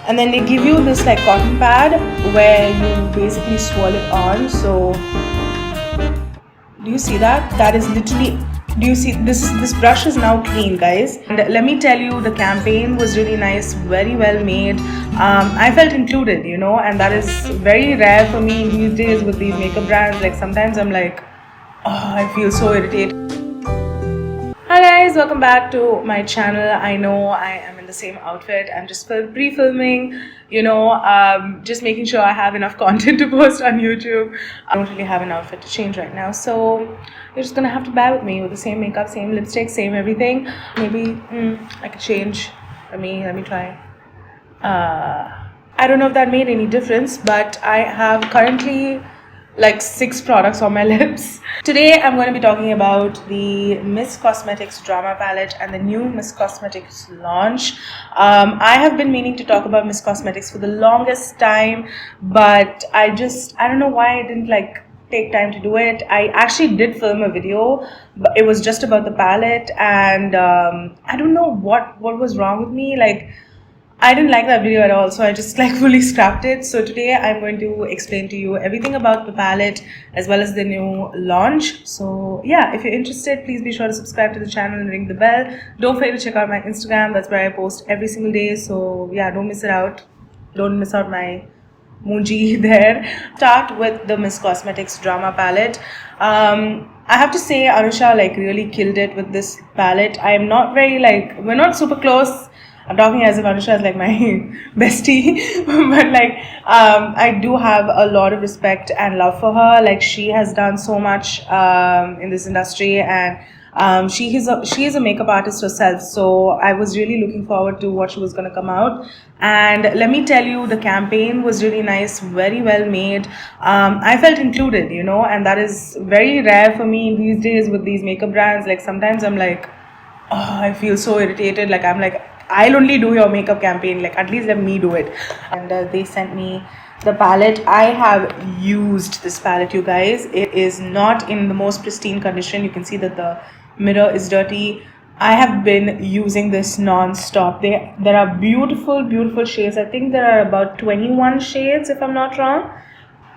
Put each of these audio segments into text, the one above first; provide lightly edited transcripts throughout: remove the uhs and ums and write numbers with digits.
and then they give you this like cotton pad where you basically swirl it on. So do you see that? That is literally, do you see this brush is now clean, guys. And let me tell you, the campaign was really nice, very well made. I felt included, you know, and that is very rare for me these days with these makeup brands. Like sometimes I'm like, oh, I feel so irritated. Hi guys, welcome back to my channel. I know I am in the same outfit. I'm just pre-filming, you know, just making sure I have enough content to post on YouTube. I don't really have an outfit to change right now, so you're just gonna have to bear with me with the same makeup, same lipstick, same everything. Maybe I could change. Let me try. I don't know if that made any difference, but I have currently like 6 products on my lips. Today I'm going to be talking about the Myst Cosmetics Drama palette and the new Myst Cosmetics launch. I have been meaning to talk about Myst Cosmetics for the longest time, but I don't know why I didn't like take time to do it. I actually did film a video, but it was just about the palette, and I don't know what was wrong with me. Like, I didn't like that video at all, so I just like fully scrapped it. So today I'm going to explain to you everything about the palette as well as the new launch. So yeah, if you're interested, please be sure to subscribe to the channel and ring the bell. Don't forget to check out my Instagram. That's where I post every single day. So yeah, don't miss it out. Don't miss out my Muji there. Start with the Myst Cosmetics Drama palette. I have to say Anusha like really killed it with this palette. I am not very like, we're not super close. I'm talking as if Anusha is like my bestie, but like I do have a lot of respect and love for her. Like, she has done so much in this industry, and she is a makeup artist herself. So I was really looking forward to what she was going to come out. And let me tell you, the campaign was really nice, very well made. I felt included, you know, and that is very rare for me these days with these makeup brands. Like sometimes I'm like, oh, I feel so irritated. Like I'm like, I'll only do your makeup campaign, like at least let me do it. And they sent me the palette. I have used this palette, you guys. It is not in the most pristine condition. You can see that the mirror is dirty. I have been using this non-stop. There are beautiful shades. I think there are about 21 shades if I'm not wrong.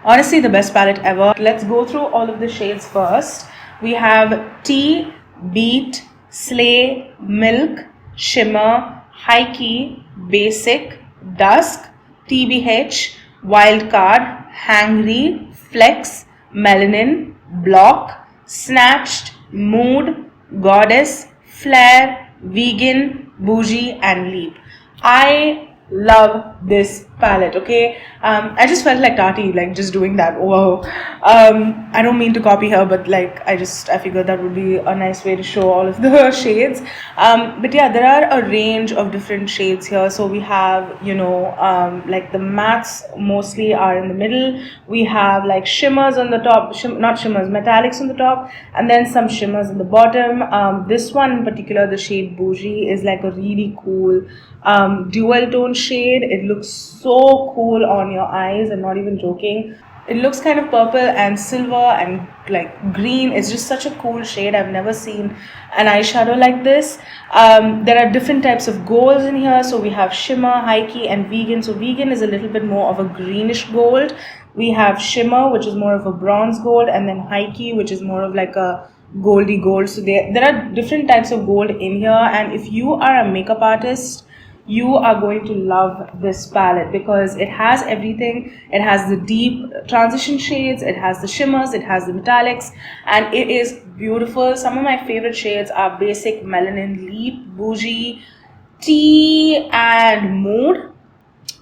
Honestly, the best palette ever. Let's go through all of the shades first. We have Tea, Beat, Slay, Milk, Shimmer, High Key, Basic, Dusk, TBH, Wildcard, Hangry, Flex, Melanin, Block, Snatched, Mood, Goddess, Flare, Vegan, Bougie, and Leap. I love this palette, okay? I just felt like Tati, like just doing that. Whoa. I don't mean to copy her, but like I figured that would be a nice way to show all of the shades. But yeah, there are a range of different shades here. So we have, you know, like the mattes mostly are in the middle. We have like shimmers on the top, not shimmers, metallics on the top, and then some shimmers in the bottom. This one in particular, the shade Bougie, is like a really cool dual tone shade. It looks so cool on your eyes. I'm not even joking. It looks kind of purple and silver and like green. It's just such a cool shade. I've never seen an eyeshadow like this. There are different types of golds in here. So we have shimmer, high key, and vegan. So vegan is a little bit more of a greenish gold. We have shimmer, which is more of a bronze gold, and then high key, which is more of like a goldy gold. So there are different types of gold in here, and if you are a makeup artist, you are going to love this palette because it has everything. It has the deep transition shades, it has the shimmers, it has the metallics, and it is beautiful. Some of my favorite shades are Basic, Melanin, Leap, Bougie, Tea, and Mood.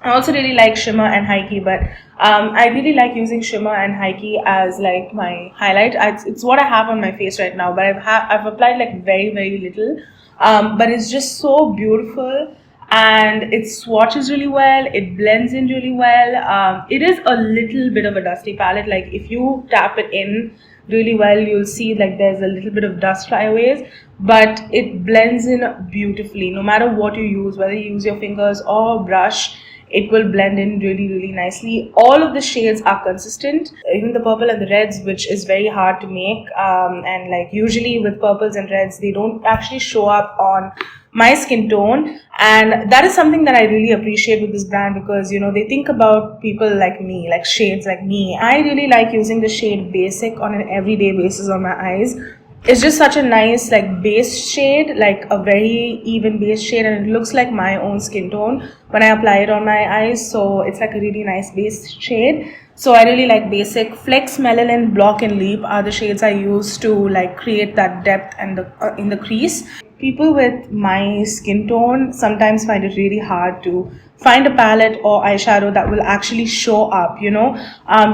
I also really like shimmer and high key, but I really like using shimmer and high key as like my highlight. It's what I have on my face right now, but I've applied like very little, but it's just so beautiful. And it swatches really well, it blends in really well. It is a little bit of a dusty palette. Like if you tap it in really well, you'll see like there's a little bit of dust flyaways, but it blends in beautifully. No matter what you use, whether you use your fingers or brush, it will blend in really nicely. All of the shades are consistent, even the purple and the reds, which is very hard to make. And like usually with purples and reds, they don't actually show up on my skin tone, and that is something that I really appreciate with this brand, because you know, they think about people like me, like shades like me. I really like using the shade Basic on an everyday basis on my eyes. It's just such a nice like base shade, like a very even base shade, and it looks like my own skin tone when I apply it on my eyes. So it's like a really nice base shade. So I really like Basic. Flex, Melanin, Block and Leap are the shades I use to like create that depth and in the crease. People with my skin tone sometimes find it really hard to find a palette or eyeshadow that will actually show up, you know,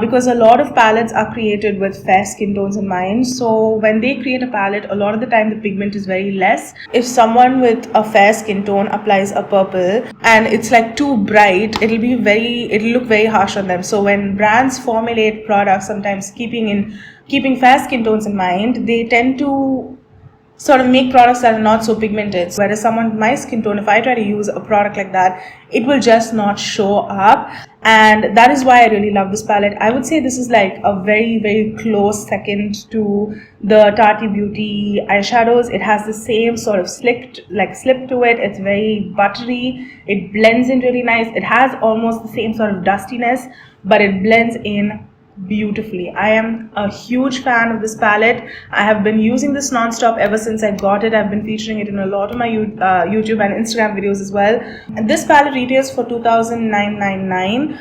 because a lot of palettes are created with fair skin tones in mind. So when they create a palette, a lot of the time the pigment is very less. If someone with a fair skin tone applies a purple and it's like too bright, it'll look very harsh on them. So when brands formulate products, sometimes keeping fair skin tones in mind, they tend to sort of make products that are not so pigmented. Whereas someone with my skin tone, if I try to use a product like that, it will just not show up. And that is why I really love this palette. I would say this is like a very, very close second to the Tati Beauty eyeshadows. It has the same sort of slip to it. It's very buttery. It blends in really nice. It has almost the same sort of dustiness, but it blends in beautifully. I am a huge fan of this palette. I have been using this non-stop ever since I got it. I've been featuring it in a lot of my YouTube and Instagram videos as well. And this palette retails for $2,999.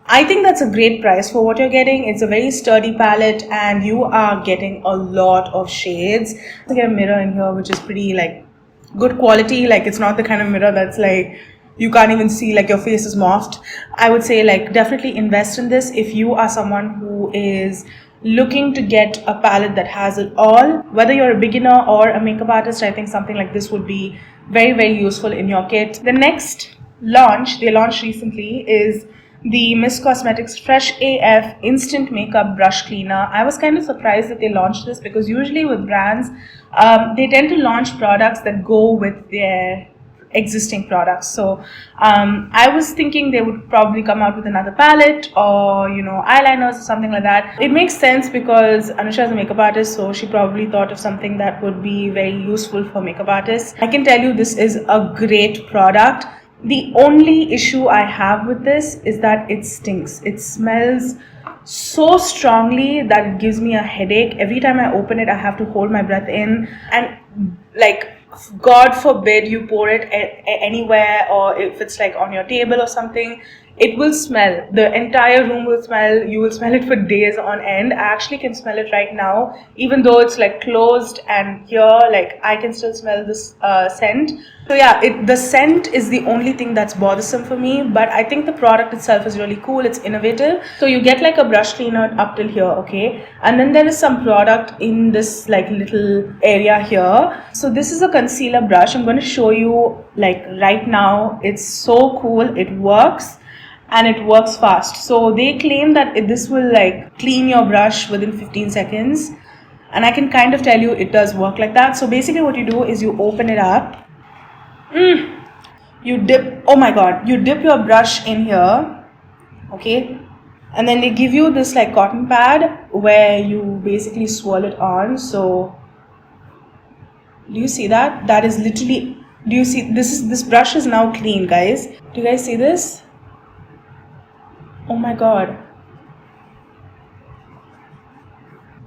I think that's a great price for what you're getting. It's a very sturdy palette and you are getting a lot of shades. I get a mirror in here which is pretty like good quality. Like it's not the kind of mirror that's like you can't even see, like your face is morphed. I would say like definitely invest in this if you are someone who is looking to get a palette that has it all. Whether you're a beginner or a makeup artist, I think something like this would be very, very useful in your kit. The next launch they launched recently is the Myst Cosmetics Fresh AF Instant Makeup Brush Cleaner. I was kind of surprised that they launched this, because usually with brands, they tend to launch products that go with their existing products. So I was thinking they would probably come out with another palette or, you know, eyeliners or something like that. It makes sense because Anusha is a makeup artist, so she probably thought of something that would be very useful for makeup artists. I can tell you this is a great product. The only issue I have with this is that it stinks. It smells so strongly that it gives me a headache. Every time I open it, I have to hold my breath in, and like, God forbid you pour it anywhere, or if it's like on your table or something, it will smell. The entire room will smell. You will smell it for days on end. I actually can smell it right now, even though it's like closed, and here like I can still smell this scent. So yeah, the scent is the only thing that's bothersome for me, but I think the product itself is really cool. It's innovative. So you get like a brush cleaner up till here, okay, and then there is some product in this like little area here. So this is a concealer brush. I'm going to show you like right now. It's so cool. It works. And it works fast. So they claim that this will like clean your brush within 15 seconds. And I can kind of tell you it does work like that. So basically what you do is you open it up. You dip, oh my god, you dip your brush in here. Okay. And then they give you this like cotton pad where you basically swirl it on. So do you see that? That is literally, do you see, this brush is now clean, guys. Do you guys see this? Oh my god.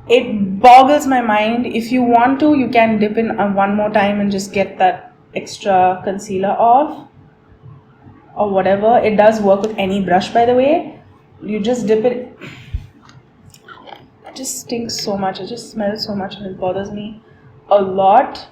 It boggles my mind. If you want to, you can dip in one more time and just get that extra concealer off or whatever. It does work with any brush, by the way. You just dip it. It just stinks so much. It just smells so much and it bothers me a lot.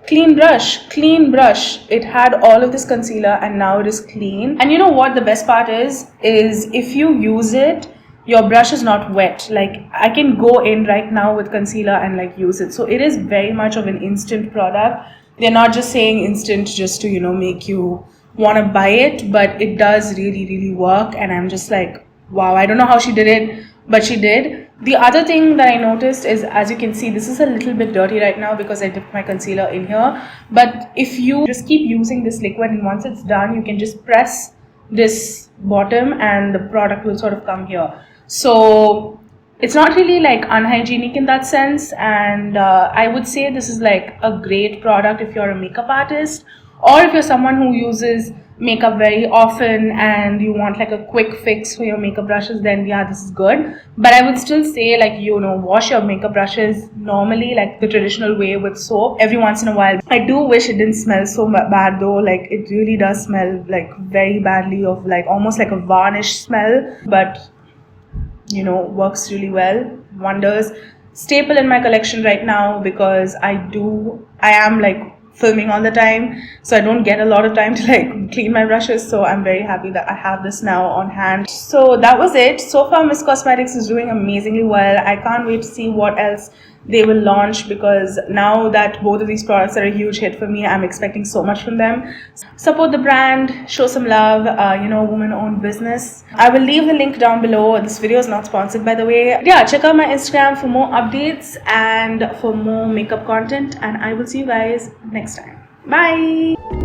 Clean brush, clean brush. It had all of this concealer and now it is clean. And you know what the best part is if you use it, your brush is not wet. Like I can go in right now with concealer and like use it. So it is very much of an instant product. They're not just saying instant just to, you know, make you want to buy it, but it does really, really work. And I'm just like, wow, I don't know how she did it, but she did. The other thing that I noticed is, as you can see, this is a little bit dirty right now because I dipped my concealer in here. But if you just keep using this liquid and once it's done, you can just press this bottom and the product will sort of come here. So It's not really like unhygienic in that sense, and I would say this is like a great product if you're a makeup artist, or if you're someone who uses makeup very often and you want like a quick fix for your makeup brushes. Then yeah, this is good. But I would still say, like, you know, wash your makeup brushes normally, like the traditional way, with soap every once in a while. I do wish it didn't smell so bad though. Like, it really does smell like very badly, of like almost like a varnish smell, but you know, works really well, wonders. Staple in my collection right now, because I am like filming all the time, so I don't get a lot of time to like clean my brushes. So I'm very happy that I have this now on hand. So that was it. So far Myst Cosmetics is doing amazingly well. I can't wait to see what else they will launch, because now that both of these products are a huge hit for me, I'm expecting so much from them. Support the brand, show some love, you know, woman-owned business. I will leave the link down below. This video is not sponsored, by the way. Yeah, check out my Instagram for more updates and for more makeup content, and I will see you guys next time. Bye.